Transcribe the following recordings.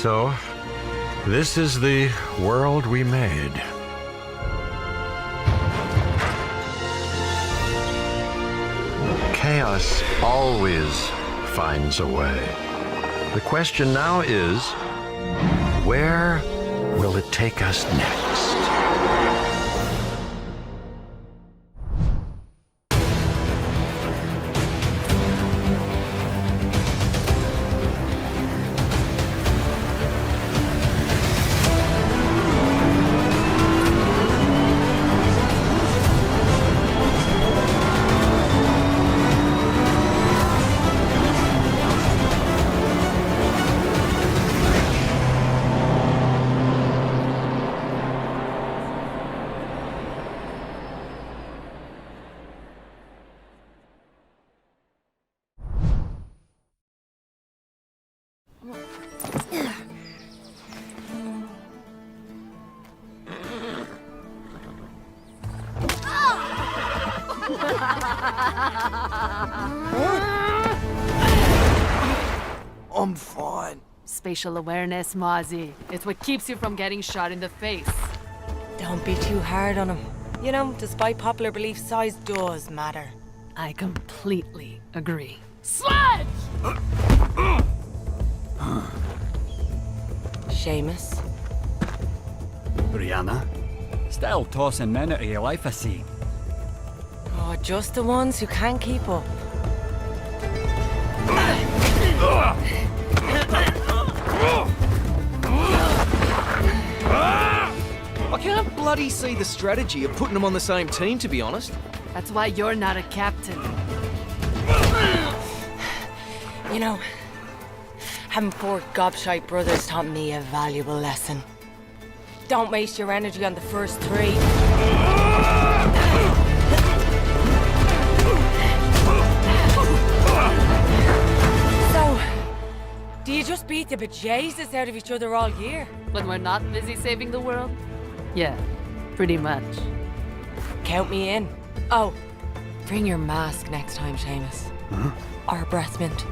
So, this is the world we made. Chaos always finds a way. The question now is, where will it take us next? I'm fine. Spatial awareness, Mozzie. It's what keeps you from getting shot in the face. Don't be too hard on him. You know, despite popular belief, size does matter. I completely agree. Sledge! Seamus? Brianna? Still tossing men out of your life, I see. Oh, just the ones who can't keep up. I can't bloody see the strategy of putting them on the same team, to be honest. That's why you're not a captain. You know, having four gobshite brothers taught me a valuable lesson. Don't waste your energy on the first three. So, do you just beat the bejesus out of each other all year? When we're not busy saving the world? Yeah, pretty much. Count me in. Oh, bring your mask next time, Seamus. Huh? Or breath mint.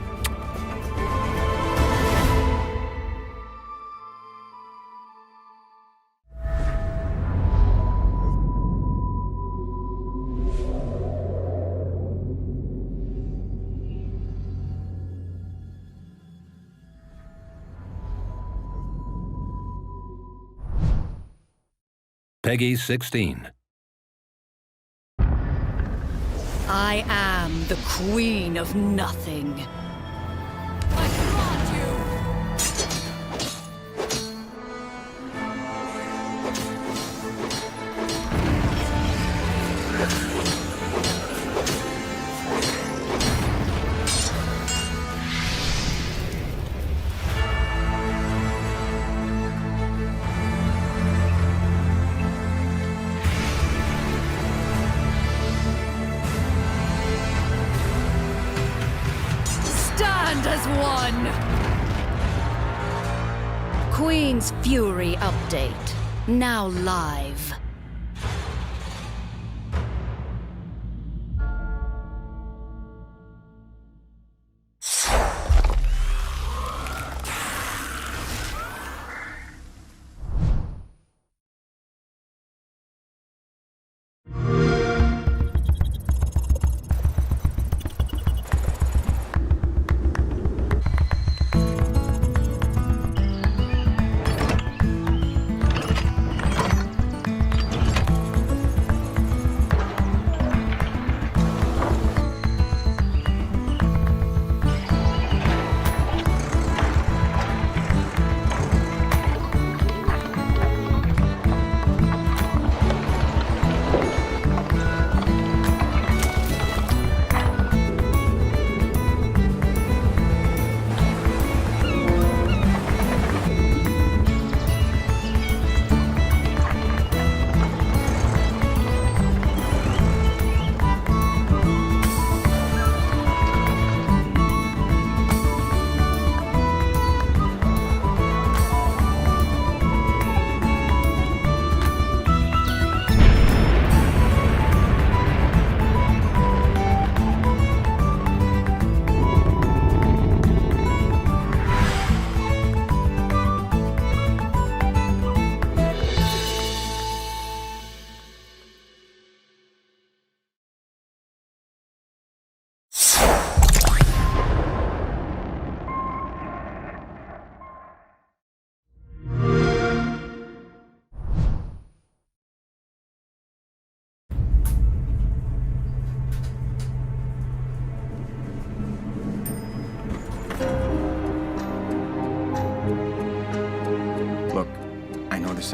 Peggy 16. I am the queen of nothing. Stand as one! Queen's Fury update. Now live.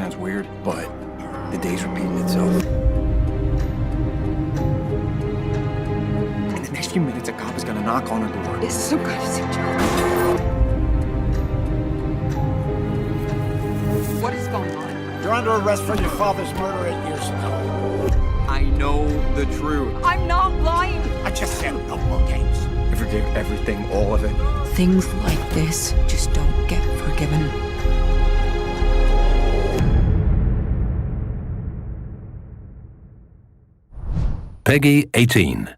sounds weird, but the day's repeating itself. In the next few minutes, a cop is gonna knock on her door. This is some kind of sick joke. What is going on? You're under arrest for your father's murder 8 years ago. I know the truth. I'm not lying. I just said no more games. I forgive everything, all of it. Things like this just don't get forgiven. Peggy 18.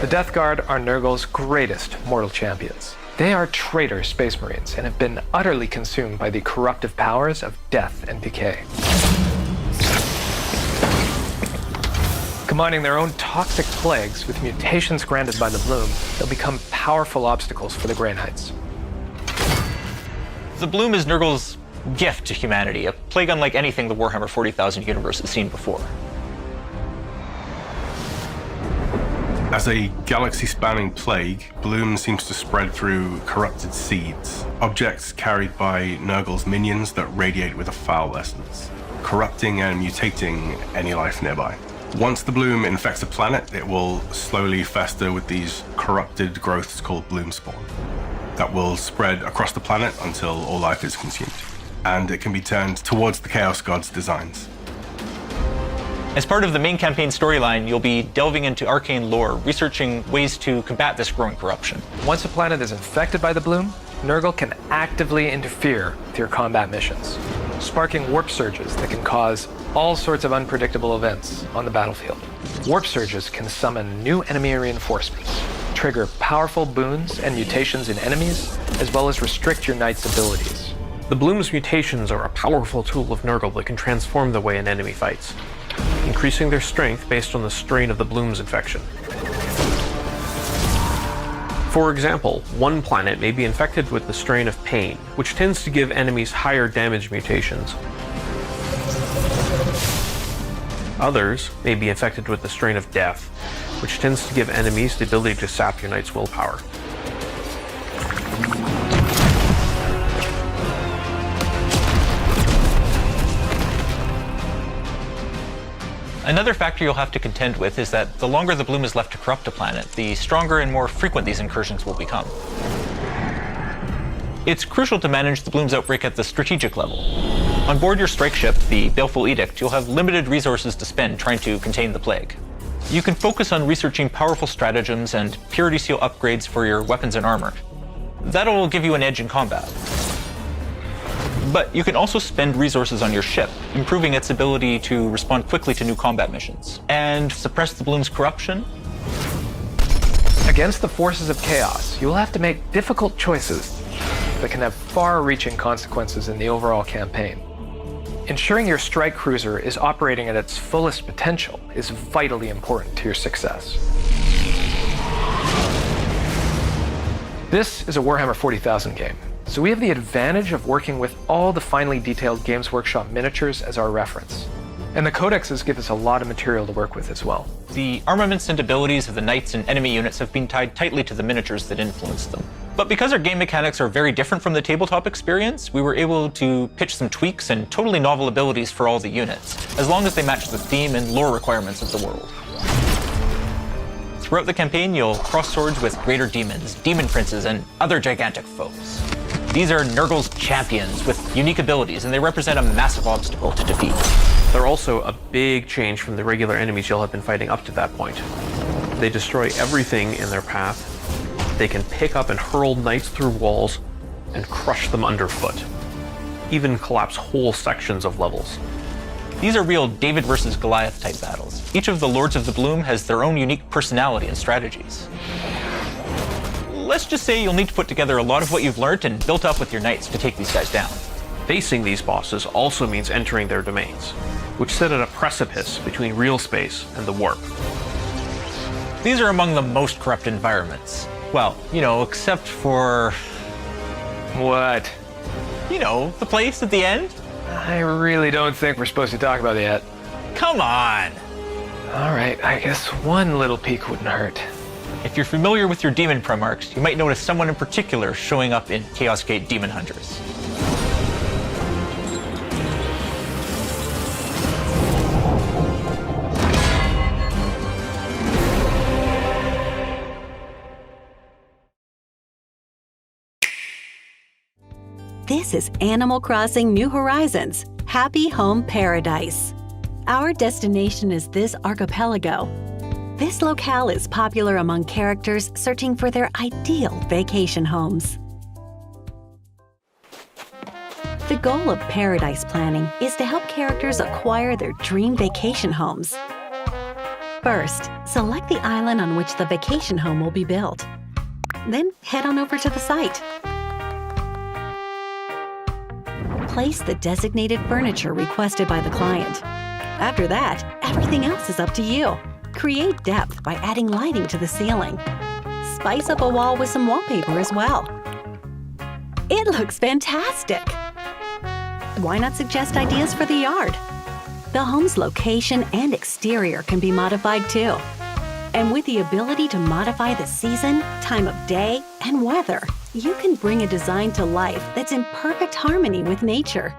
The Death Guard are Nurgle's greatest mortal champions. They are traitor space marines and have been utterly consumed by the corruptive powers of death and decay. Combining their own toxic plagues with mutations granted by the Bloom, they'll become powerful obstacles for the Grey Knights. The Bloom is Nurgle's gift to humanity, a plague unlike anything the Warhammer 40,000 universe has seen before. As a galaxy-spanning plague, Bloom seems to spread through corrupted seeds, objects carried by Nurgle's minions that radiate with a foul essence, corrupting and mutating any life nearby. Once the Bloom infects a planet, it will slowly fester with these corrupted growths called Bloom spawn that will spread across the planet until all life is consumed, and it can be turned towards the Chaos God's designs. As part of the main campaign storyline, you'll be delving into arcane lore, researching ways to combat this growing corruption. Once a planet is infected by the Bloom, Nurgle can actively interfere with your combat missions, sparking warp surges that can cause all sorts of unpredictable events on the battlefield. Warp surges can summon new enemy reinforcements, trigger powerful boons and mutations in enemies, as well as restrict your knight's abilities. The Bloom's mutations are a powerful tool of Nurgle that can transform the way an enemy fights, increasing their strength based on the strain of the Bloom's infection. For example, one planet may be infected with the strain of Pain, which tends to give enemies higher damage mutations. Others may be infected with the strain of Death, which tends to give enemies the ability to sap your knight's willpower. Another factor you'll have to contend with is that the longer the Bloom is left to corrupt a planet, the stronger and more frequent these incursions will become. It's crucial to manage the Bloom's outbreak at the strategic level. On board your strike ship, the Baleful Edict, you'll have limited resources to spend trying to contain the plague. You can focus on researching powerful stratagems and purity seal upgrades for your weapons and armor. That'll give you an edge in combat. But you can also spend resources on your ship, improving its ability to respond quickly to new combat missions, and suppress the Bloom's corruption. Against the forces of chaos, you'll have to make difficult choices that can have far-reaching consequences in the overall campaign. Ensuring your strike cruiser is operating at its fullest potential is vitally important to your success. This is a Warhammer 40,000 game, so we have the advantage of working with all the finely detailed Games Workshop miniatures as our reference. And the codexes give us a lot of material to work with as well. The armaments and abilities of the knights and enemy units have been tied tightly to the miniatures that influence them. But because our game mechanics are very different from the tabletop experience, we were able to pitch some tweaks and totally novel abilities for all the units, as long as they match the theme and lore requirements of the world. Throughout the campaign, you'll cross swords with greater demons, demon princes, and other gigantic foes. These are Nurgle's champions with unique abilities, and they represent a massive obstacle to defeat. They're also a big change from the regular enemies you'll have been fighting up to that point. They destroy everything in their path. They can pick up and hurl knights through walls and crush them underfoot, even collapse whole sections of levels. These are real David versus Goliath type battles. Each of the Lords of the Bloom has their own unique personality and strategies. Let's just say you'll need to put together a lot of what you've learned and built up with your knights to take these guys down. Facing these bosses also means entering their domains, which sit at a precipice between real space and the warp. These are among the most corrupt environments. Well, you know, except for... What? You know, the place at the end? I really don't think we're supposed to talk about it yet. Come on! All right, I guess one little peek wouldn't hurt. If you're familiar with your demon Primarchs, you might notice someone in particular showing up in Chaos Gate Daemonhunters. This is Animal Crossing New Horizons, Happy Home Paradise. Our destination is this archipelago. This locale is popular among characters searching for their ideal vacation homes. The goal of paradise planning is to help characters acquire their dream vacation homes. First, select the island on which the vacation home will be built. Then head on over to the site. Place the designated furniture requested by the client. After that, everything else is up to you. Create depth by adding lighting to the ceiling. Spice up a wall with some wallpaper as well. It looks fantastic! Why not suggest ideas for the yard? The home's location and exterior can be modified too. And with the ability to modify the season, time of day, and weather, you can bring a design to life that's in perfect harmony with nature.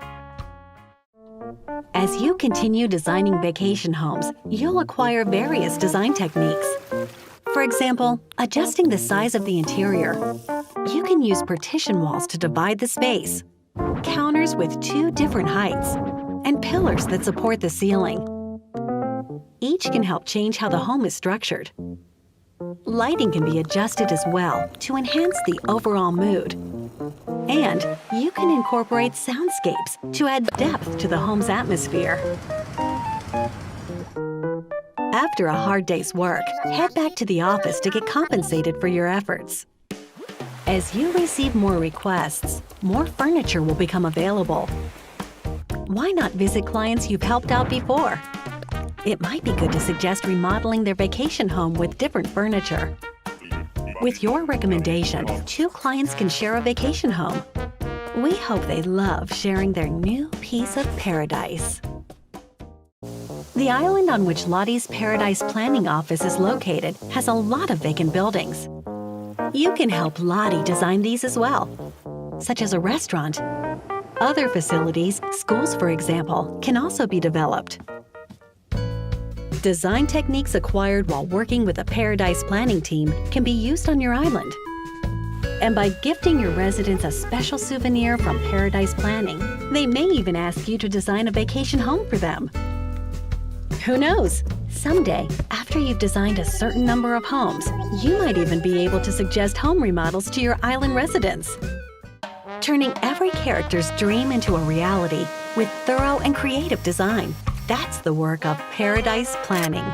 As you continue designing vacation homes, you'll acquire various design techniques. For example, adjusting the size of the interior. You can use partition walls to divide the space, counters with 2 different heights, and pillars that support the ceiling. Each can help change how the home is structured. Lighting can be adjusted as well to enhance the overall mood. And you can incorporate soundscapes to add depth to the home's atmosphere. After a hard day's work, head back to the office to get compensated for your efforts. As you receive more requests, more furniture will become available. Why not visit clients you've helped out before? It might be good to suggest remodeling their vacation home with different furniture. With your recommendation, 2 clients can share a vacation home. We hope they love sharing their new piece of paradise. The island on which Lottie's Paradise Planning Office is located has a lot of vacant buildings. You can help Lottie design these as well, such as a restaurant. Other facilities, schools for example, can also be developed. Design techniques acquired while working with a Paradise planning team can be used on your island. And by gifting your residents a special souvenir from Paradise Planning, they may even ask you to design a vacation home for them. Who knows? Someday, after you've designed a certain number of homes, you might even be able to suggest home remodels to your island residents. Turning every character's dream into a reality with thorough and creative design. That's the work of Paradise Planning.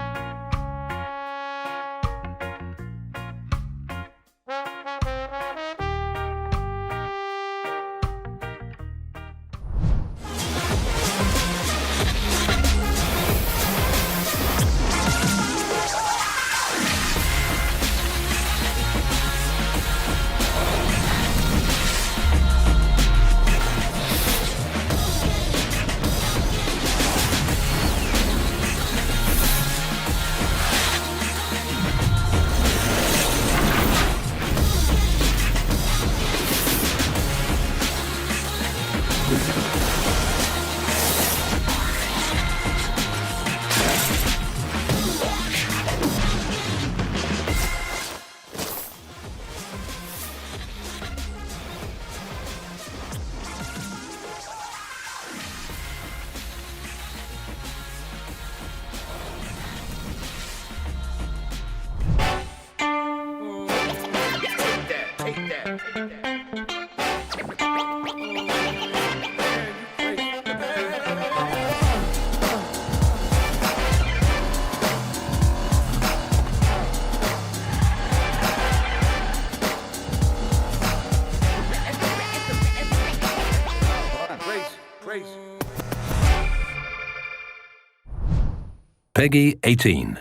Peggy 18.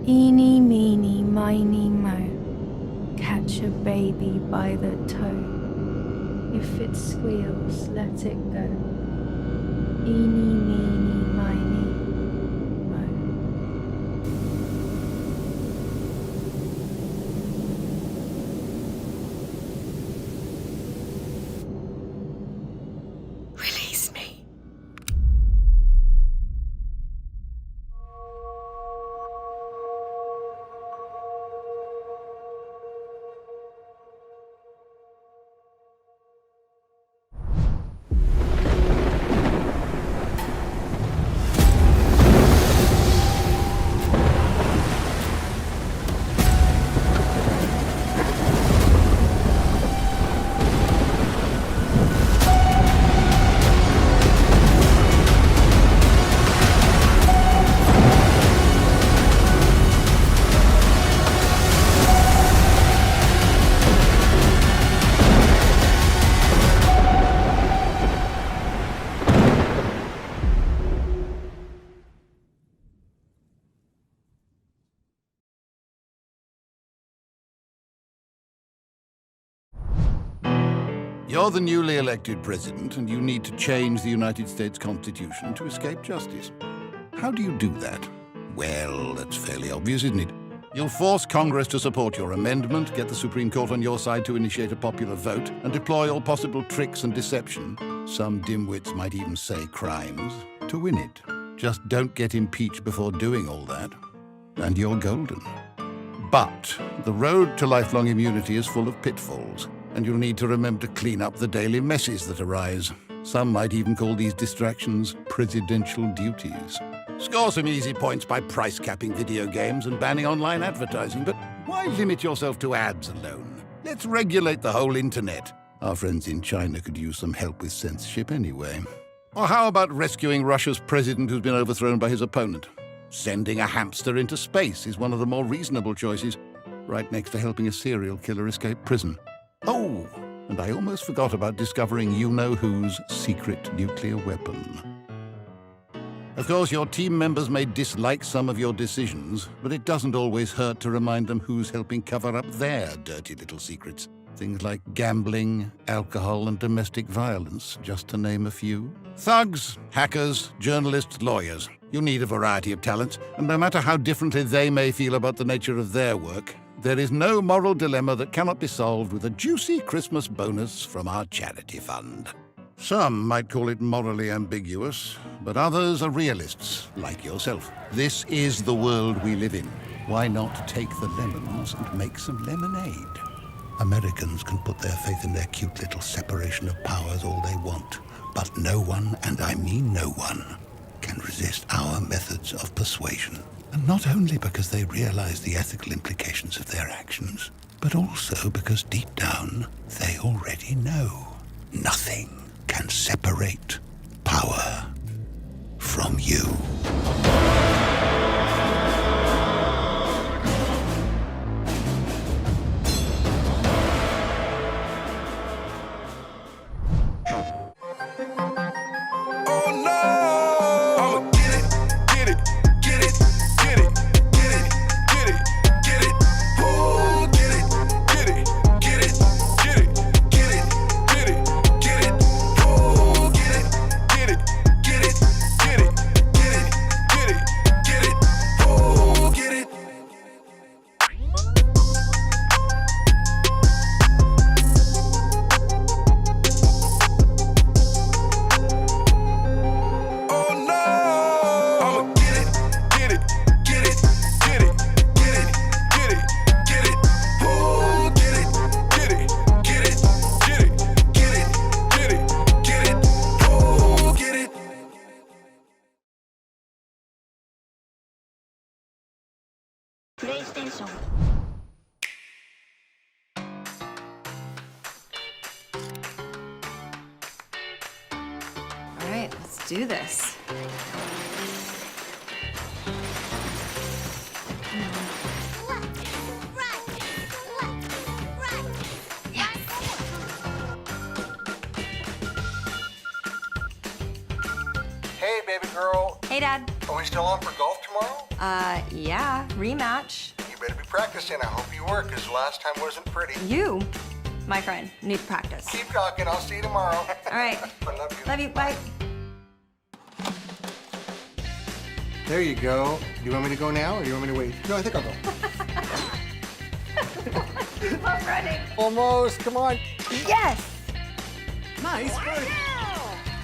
Eeny, meeny, miny, moe. Catch a baby by the toe. If it squeals, let it go. Eeny, meeny, miny, moe. Release me. You're the newly elected president, and you need to change the United States Constitution to escape justice. How do you do that? Well, that's fairly obvious, isn't it? You'll force Congress to support your amendment, get the Supreme Court on your side to initiate a popular vote, and deploy all possible tricks and deception, some dimwits might even say crimes, to win it. Just don't get impeached before doing all that, and you're golden. But the road to lifelong immunity is full of pitfalls, and you'll need to remember to clean up the daily messes that arise. Some might even call these distractions presidential duties. Score some easy points by price capping video games and banning online advertising, but why limit yourself to ads alone? Let's regulate the whole internet. Our friends in China could use some help with censorship anyway. Or how about rescuing Russia's president who's been overthrown by his opponent? Sending a hamster into space is one of the more reasonable choices, right next to helping a serial killer escape prison. Oh, and I almost forgot about discovering you-know-who's secret nuclear weapon. Of course, your team members may dislike some of your decisions, but it doesn't always hurt to remind them who's helping cover up their dirty little secrets. Things like gambling, alcohol, and domestic violence, just to name a few. Thugs, hackers, journalists, lawyers. You need a variety of talents, and no matter how differently they may feel about the nature of their work, there is no moral dilemma that cannot be solved with a juicy Christmas bonus from our charity fund. Some might call it morally ambiguous, but others are realists, like yourself. This is the world we live in. Why not take the lemons and make some lemonade? Americans can put their faith in their cute little separation of powers all they want, but no one, and I mean no one, can resist our methods of persuasion. And not only because they realize the ethical implications of their actions, but also because deep down, they already know nothing can separate power from you. PlayStation. All right, let's do this. Hey, baby girl. Hey, Dad. Are we still on for golf tomorrow? Yeah, rematch. You better be practicing. I hope you were, because last time wasn't pretty. You, my friend, need to practice. Keep talking. I'll see you tomorrow. All right. I love you. Love you. Bye. There you go. Do you want me to go now, or do you want me to wait? No, I think I'll go. I'm running. Almost. Come on. Yes. Nice. Good.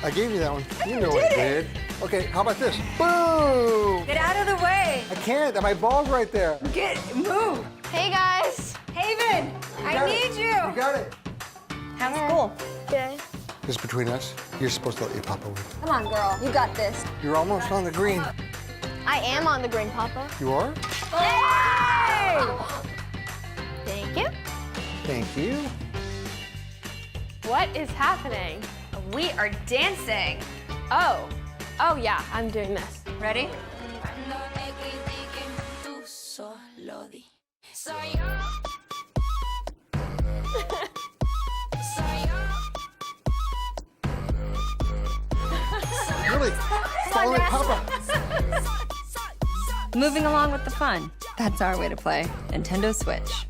I gave you that one. You You know did I it. did. Okay, how about this? Boom! Get out of the way. I can't. My ball's right there. Move. Hey guys. Haven, I got need it. you. You got it. How's school? Good. This is between us. You're supposed to let your papa win. Come on, girl. You got this. You're almost on the green. I am on the green, Papa. You are? Yay! Thank you. Thank you. What is happening? We are dancing. Oh. Oh yeah, I'm doing this. Ready? Really? Follow your papa. Moving along with the fun. That's our way to play. Nintendo Switch.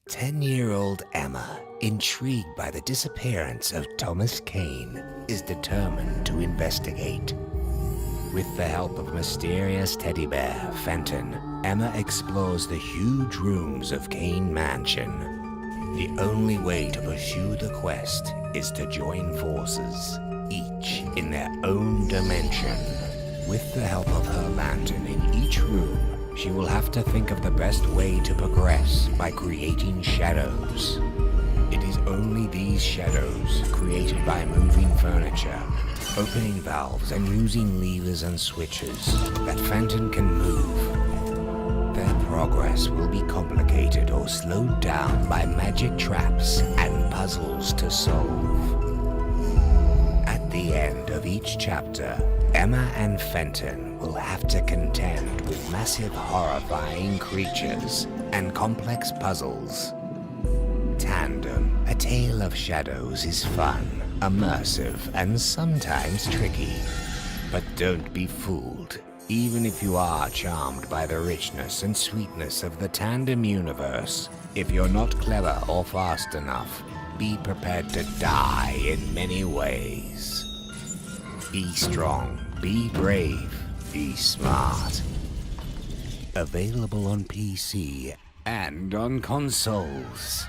Ten-year-old Emma, intrigued by the disappearance of Thomas Kane, is determined to investigate. With the help of mysterious teddy bear, Fenton, Emma explores the huge rooms of Kane Mansion. The only way to pursue the quest is to join forces, each in their own dimension. With the help of her lantern in each room, she will have to think of the best way to progress by creating shadows. It is only these shadows, created by moving furniture, opening valves and using levers and switches, that Fenton can move. Their progress will be complicated or slowed down by magic traps and puzzles to solve. At the end of each chapter, Emma and Fenton will have to contend with massive, horrifying creatures and complex puzzles. Tandem, A Tale of Shadows is fun, immersive, and sometimes tricky. But don't be fooled. Even if you are charmed by the richness and sweetness of the Tandem universe, if you're not clever or fast enough, be prepared to die in many ways. Be strong, be brave, be smart. Available on PC and on consoles.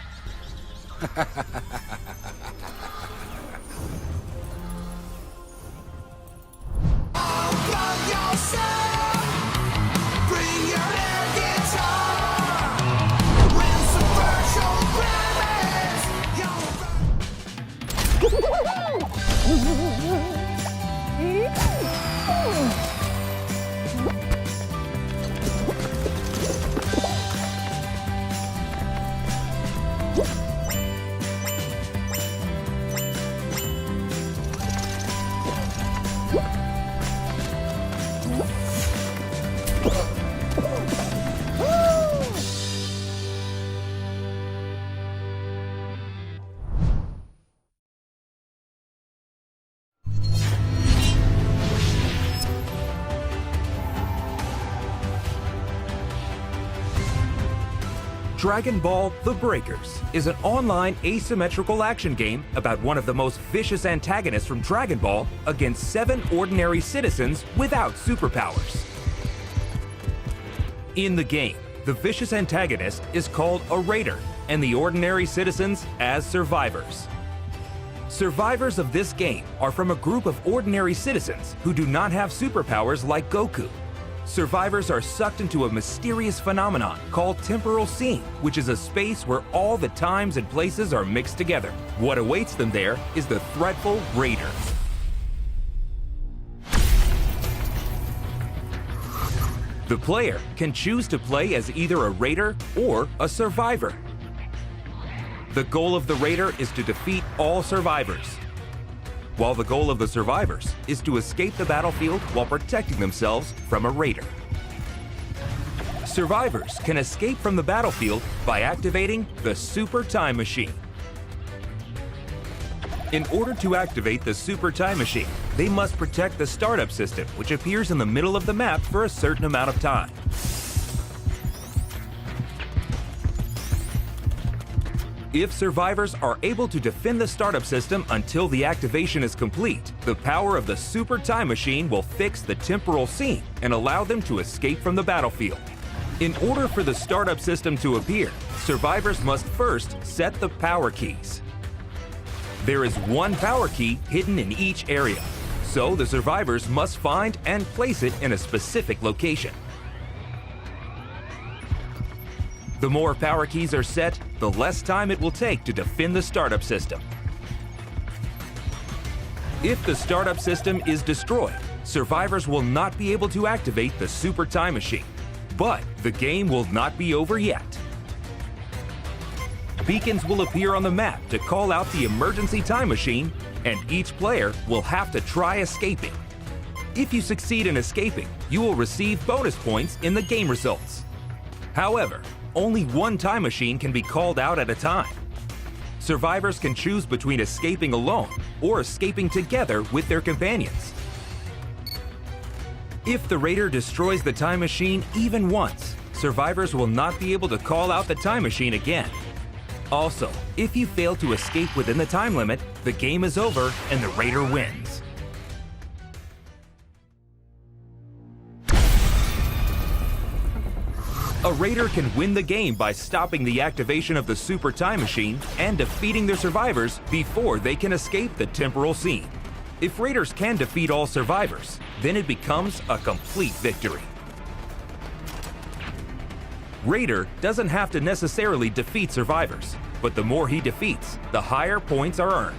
Dragon Ball: The Breakers is an online asymmetrical action game about one of the most vicious antagonists from Dragon Ball against 7 ordinary citizens without superpowers. In the game, the vicious antagonist is called a Raider, and the ordinary citizens as survivors. Survivors of this game are from a group of ordinary citizens who do not have superpowers like Goku. Survivors are sucked into a mysterious phenomenon called temporal seam, which is a space where all the times and places are mixed together. What awaits them there is the threatful Raider. The player can choose to play as either a Raider or a Survivor. The goal of the Raider is to defeat all survivors, while the goal of the survivors is to escape the battlefield while protecting themselves from a Raider. Survivors can escape from the battlefield by activating the Super Time Machine. In order to activate the Super Time Machine, they must protect the startup system, which appears in the middle of the map for a certain amount of time. If survivors are able to defend the startup system until the activation is complete, the power of the Super Time Machine will fix the temporal seam and allow them to escape from the battlefield. In order for the startup system to appear, survivors must first set the power keys. There is one power key hidden in each area, so the survivors must find and place it in a specific location. The more power keys are set, the less time it will take to defend the startup system. If the startup system is destroyed, survivors will not be able to activate the Super Time Machine. But the game will not be over yet. Beacons will appear on the map to call out the emergency time machine, and each player will have to try escaping. If you succeed in escaping, you will receive bonus points in the game results. However, only one time machine can be called out at a time. Survivors can choose between escaping alone or escaping together with their companions. If the Raider destroys the time machine even once, survivors will not be able to call out the time machine again. Also, if you fail to escape within the time limit, the game is over and the Raider wins. A Raider can win the game by stopping the activation of the Super Time Machine and defeating their survivors before they can escape the temporal seam. If Raiders can defeat all survivors, then it becomes a complete victory. Raider doesn't have to necessarily defeat survivors, but the more he defeats, the higher points are earned.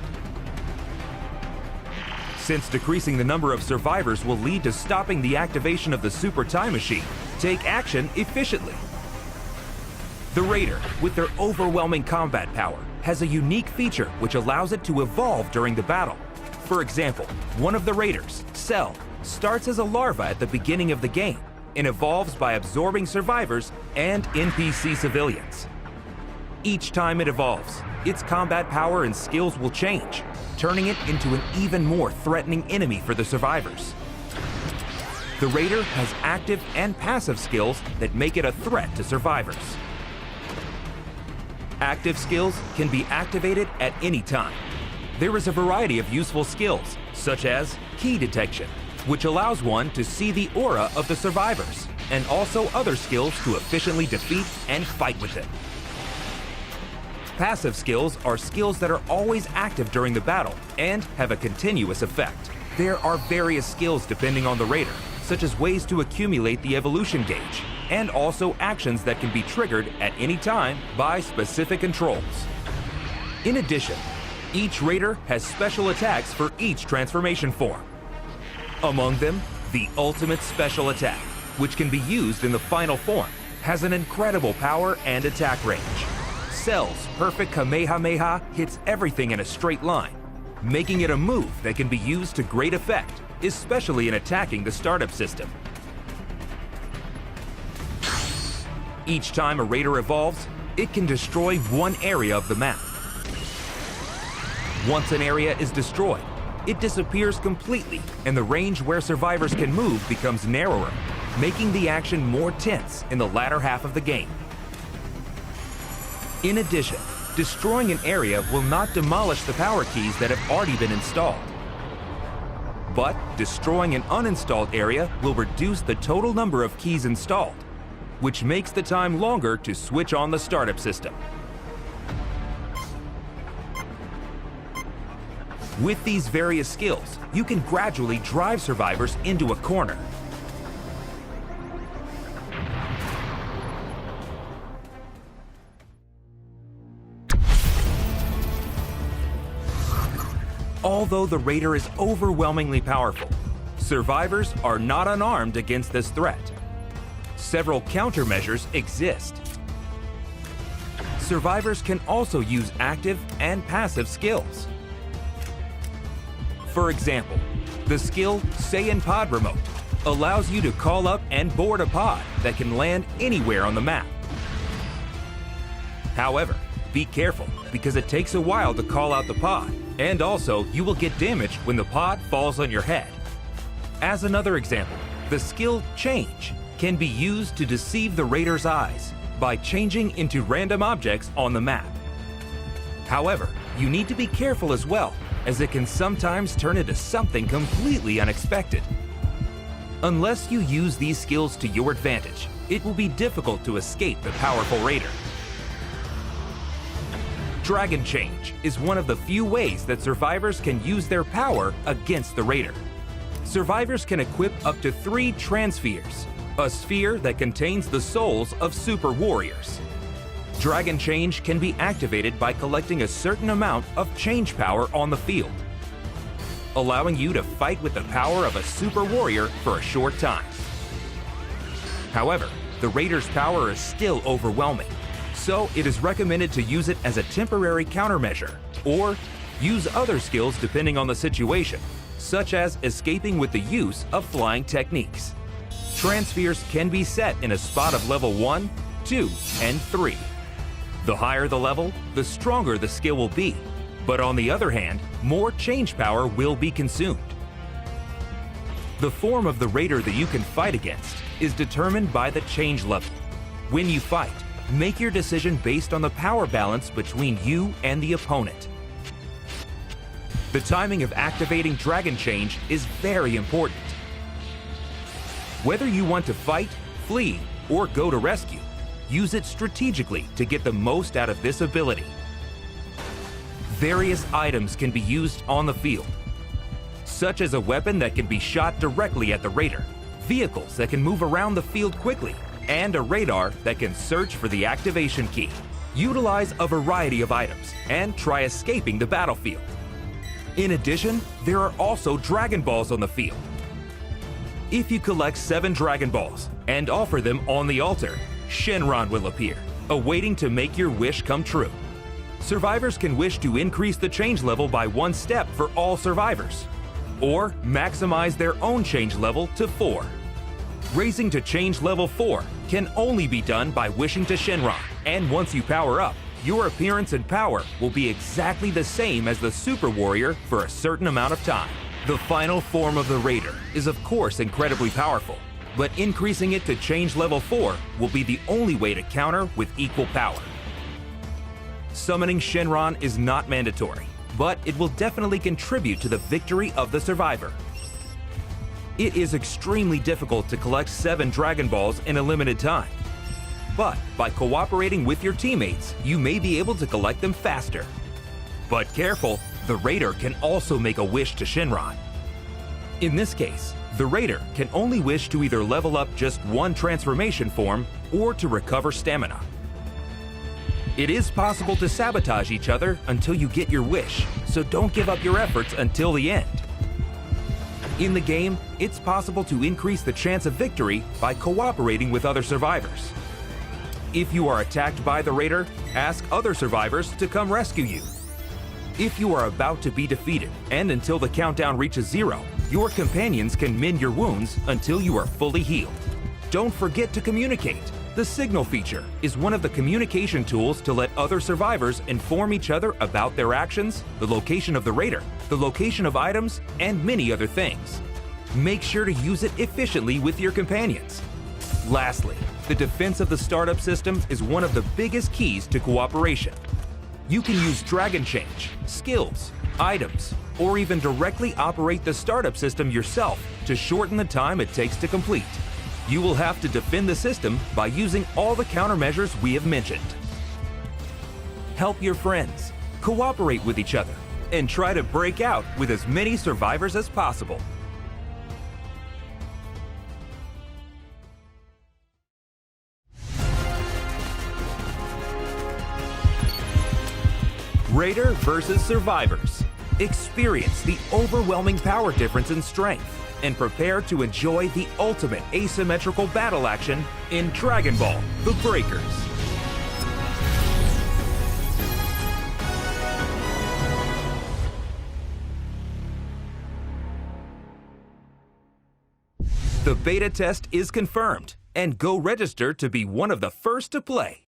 Since decreasing the number of survivors will lead to stopping the activation of the Super Time Machine, take action efficiently. The Raider, with their overwhelming combat power, has a unique feature which allows it to evolve during the battle. For example, one of the Raiders, Cell, starts as a larva at the beginning of the game and evolves by absorbing survivors and NPC civilians. Each time it evolves, its combat power and skills will change, turning it into an even more threatening enemy for the survivors. The Raider has active and passive skills that make it a threat to survivors. Active skills can be activated at any time. There is a variety of useful skills, such as key detection, which allows one to see the aura of the survivors, and also other skills to efficiently defeat and fight with them. Passive skills are skills that are always active during the battle and have a continuous effect. There are various skills depending on the Raider, such as ways to accumulate the evolution gauge, and also actions that can be triggered at any time by specific controls. In addition, each Raider has special attacks for each transformation form. Among them, the ultimate special attack, which can be used in the final form, has an incredible power and attack range. Cell's perfect Kamehameha hits everything in a straight line, making it a move that can be used to great effect, especially in attacking the startup system. Each time a raider evolves, it can destroy one area of the map. Once an area is destroyed, it disappears completely, and the range where survivors can move becomes narrower, making the action more tense in the latter half of the game. In addition, destroying an area will not demolish the power keys that have already been installed. But destroying an uninstalled area will reduce the total number of keys installed, which makes the time longer to switch on the startup system. With these various skills, you can gradually drive survivors into a corner. Although the raider is overwhelmingly powerful, survivors are not unarmed against this threat. Several countermeasures exist. Survivors can also use active and passive skills. For example, the skill Saiyan Pod Remote allows you to call up and board a pod that can land anywhere on the map. However, be careful because it takes a while to call out the pod, and also you will get damaged when the pod falls on your head. As another example, the skill Change can be used to deceive the raider's eyes by changing into random objects on the map. However, you need to be careful as well, as it can sometimes turn into something completely unexpected. Unless you use these skills to your advantage, it will be difficult to escape the powerful raider. Dragon Change is one of the few ways that survivors can use their power against the raider. Survivors can equip up to 3 Transpheres, a sphere that contains the souls of super warriors. Dragon Change can be activated by collecting a certain amount of change power on the field, allowing you to fight with the power of a super warrior for a short time. However, the raider's power is still overwhelming, so it is recommended to use it as a temporary countermeasure, or use other skills depending on the situation, such as escaping with the use of flying techniques. Transpheres can be set in a spot of level 1, 2, and 3. The higher the level, the stronger the skill will be, but on the other hand, more change power will be consumed. The form of the raider that you can fight against is determined by the change level. When you fight, make your decision based on the power balance between you and the opponent. The timing of activating Dragon Change is very important. Whether you want to fight, flee, or go to rescue, use it strategically to get the most out of this ability. Various items can be used on the field, such as a weapon that can be shot directly at the raider, vehicles that can move around the field quickly, and a radar that can search for the activation key. Utilize a variety of items and try escaping the battlefield. In addition, there are also Dragon Balls on the field. If you collect 7 Dragon Balls and offer them on the altar, Shenron will appear, awaiting to make your wish come true. Survivors can wish to increase the change level by 1 step for all survivors, or maximize their own change level to 4. Raising to change level 4 can only be done by wishing to Shenron, and once you power up, your appearance and power will be exactly the same as the Super Warrior for a certain amount of time. The final form of the Raider is of course incredibly powerful, but increasing it to change level 4 will be the only way to counter with equal power. Summoning Shenron is not mandatory, but it will definitely contribute to the victory of the survivor. It is extremely difficult to collect 7 Dragon Balls in a limited time, but by cooperating with your teammates, you may be able to collect them faster. But careful, the Raider can also make a wish to Shenron. In this case, the Raider can only wish to either level up just 1 transformation form or to recover stamina. It is possible to sabotage each other until you get your wish, so don't give up your efforts until the end. In the game, it's possible to increase the chance of victory by cooperating with other survivors. If you are attacked by the raider, ask other survivors to come rescue you. If you are about to be defeated, and until the countdown reaches 0, your companions can mend your wounds until you are fully healed. Don't forget to communicate. The signal feature is one of the communication tools to let other survivors inform each other about their actions, the location of the raider, the location of items, and many other things. Make sure to use it efficiently with your companions. Lastly, the defense of the startup system is one of the biggest keys to cooperation. You can use Dragon Change, skills, items, or even directly operate the startup system yourself to shorten the time it takes to complete. You will have to defend the system by using all the countermeasures we have mentioned. Help your friends, cooperate with each other, and try to break out with as many survivors as possible. Raider versus Survivors. Experience the overwhelming power difference in strength and prepare to enjoy the ultimate asymmetrical battle action in Dragon Ball: The Breakers. The beta test is confirmed, and go register to be one of the first to play.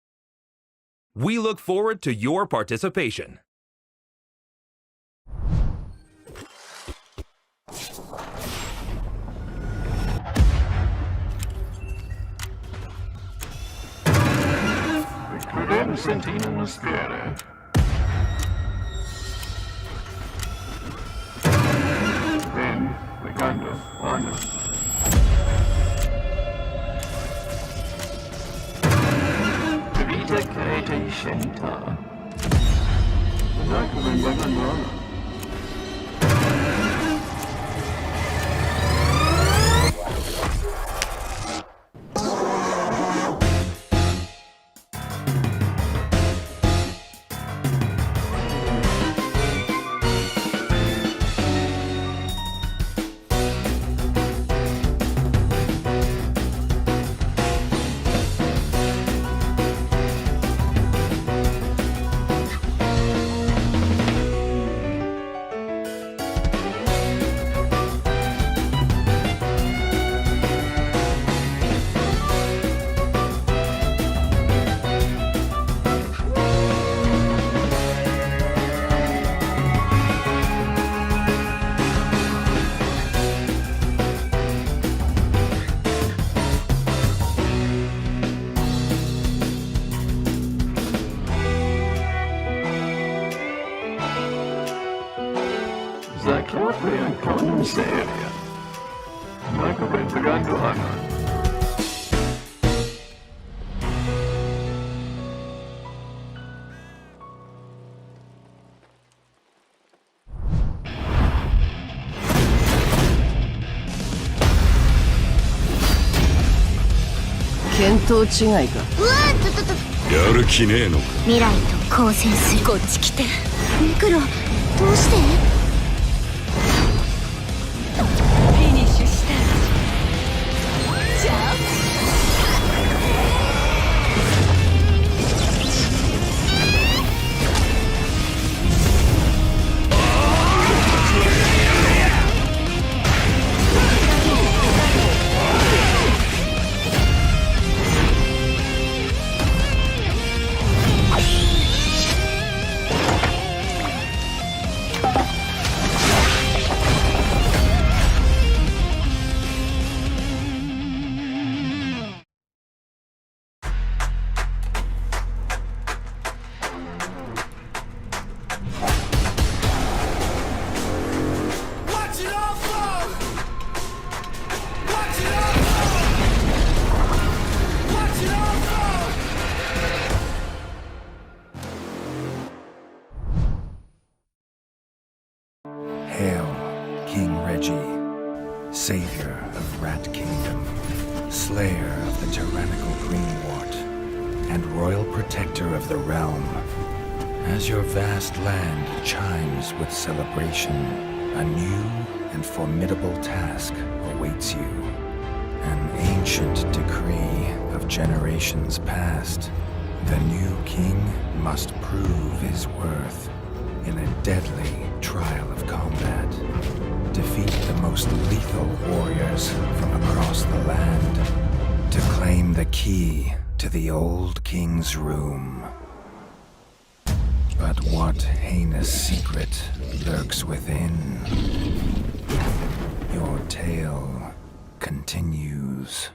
We look forward to your participation.やる気ねえのか。未来と交戦する。こっち来て。ミクロ、どうして？フィニッシュした。じゃあ。Savior of Rat Kingdom, Slayer of the tyrannical Greenwort, and Royal Protector of the Realm. As your vast land chimes with celebration, a new and formidable task awaits you. An ancient decree of generations past, the new king must prove his worth in a deadly trial of combat. Defeat the most lethal warriors from across the land to claim the key to the old king's room. But what heinous secret lurks within? Your tale continues.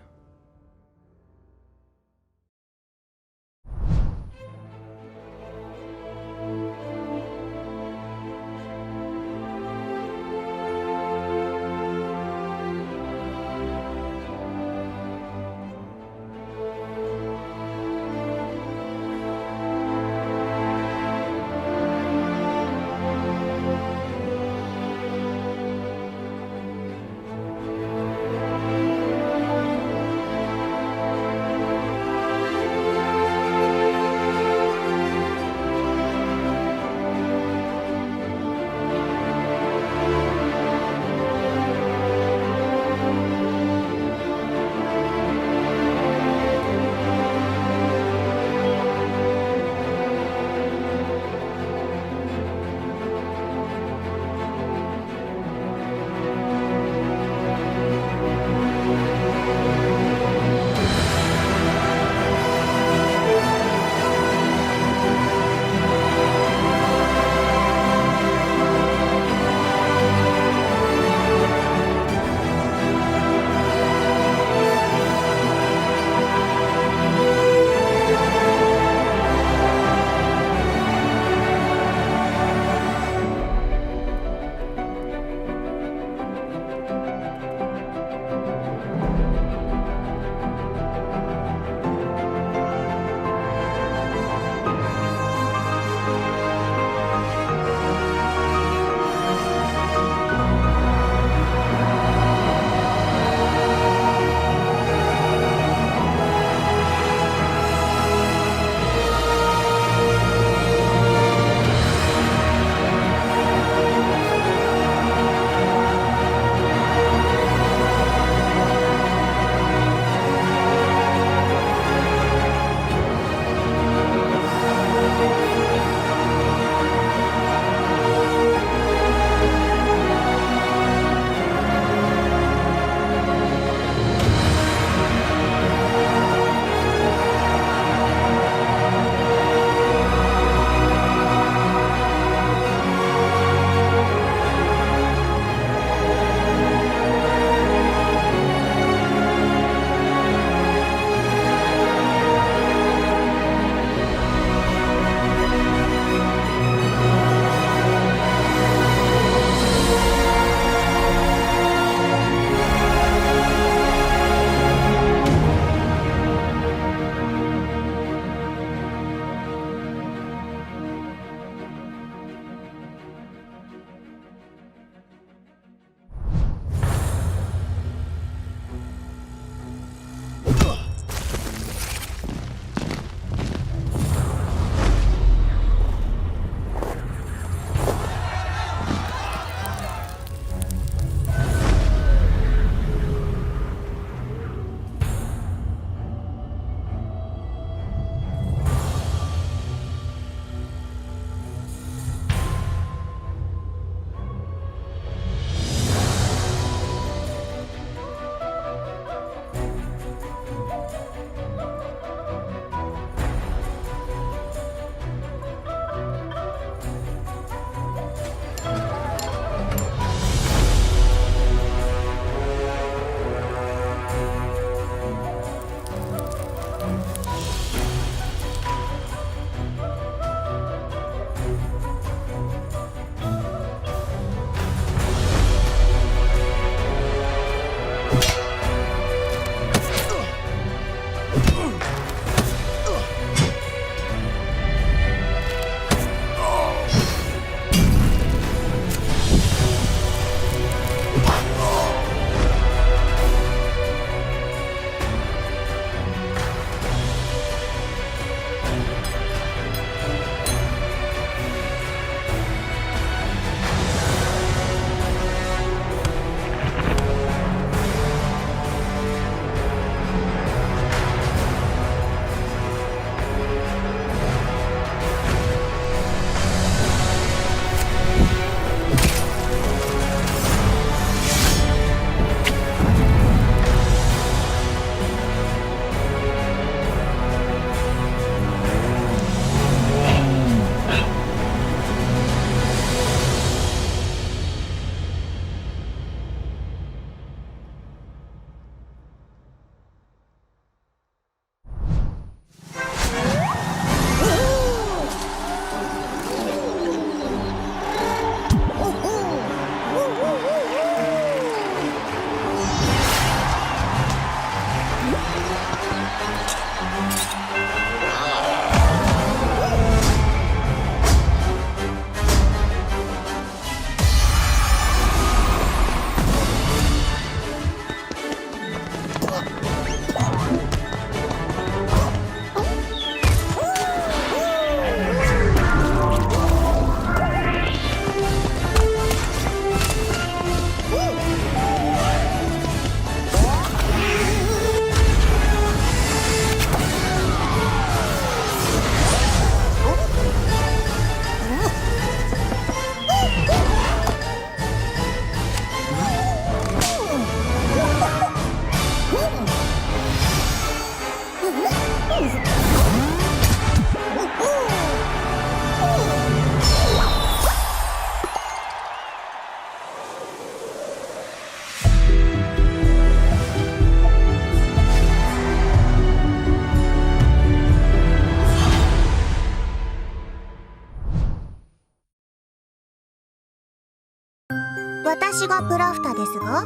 私がプラフタですが、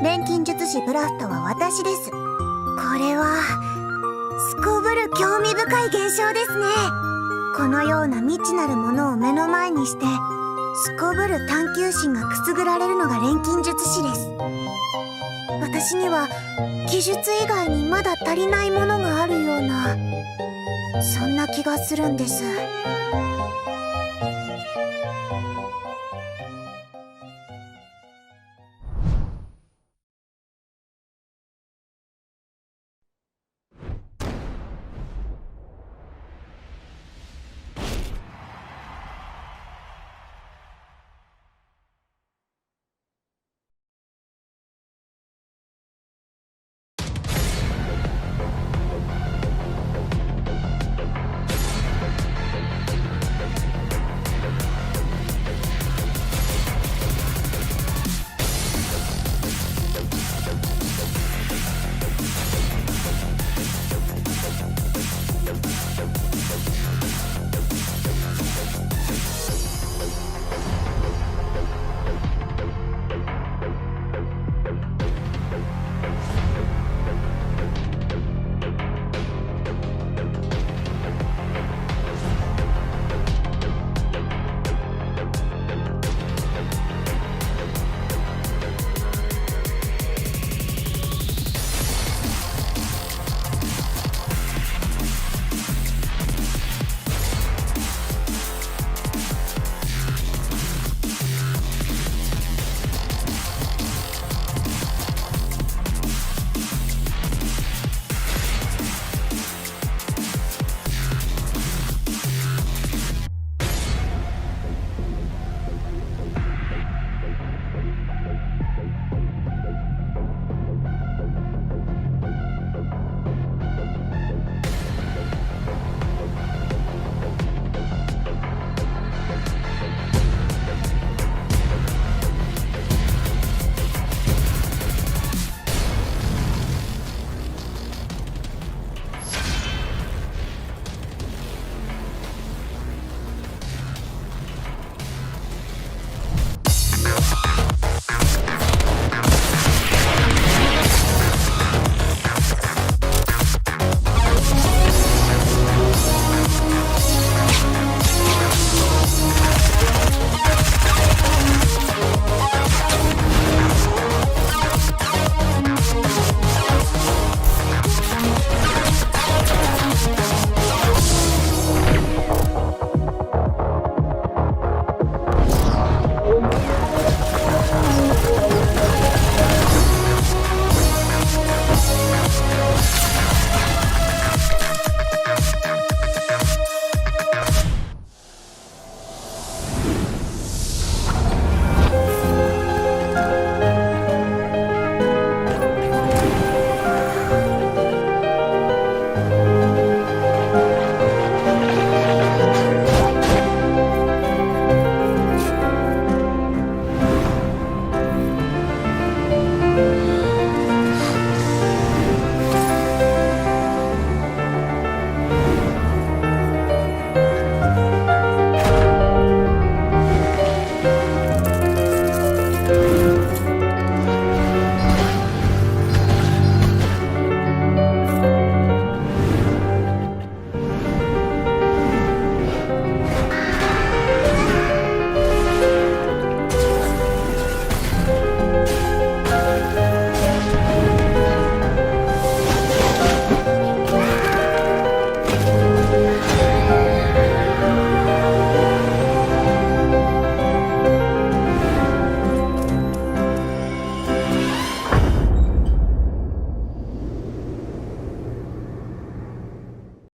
錬金術師プラフタは私です。これはすこぶる興味深い現象ですね。このような未知なるものを目の前にしてすこぶる探求心がくすぐられるのが錬金術師です。私には技術以外にまだ足りないものがあるような、そんな気がするんです。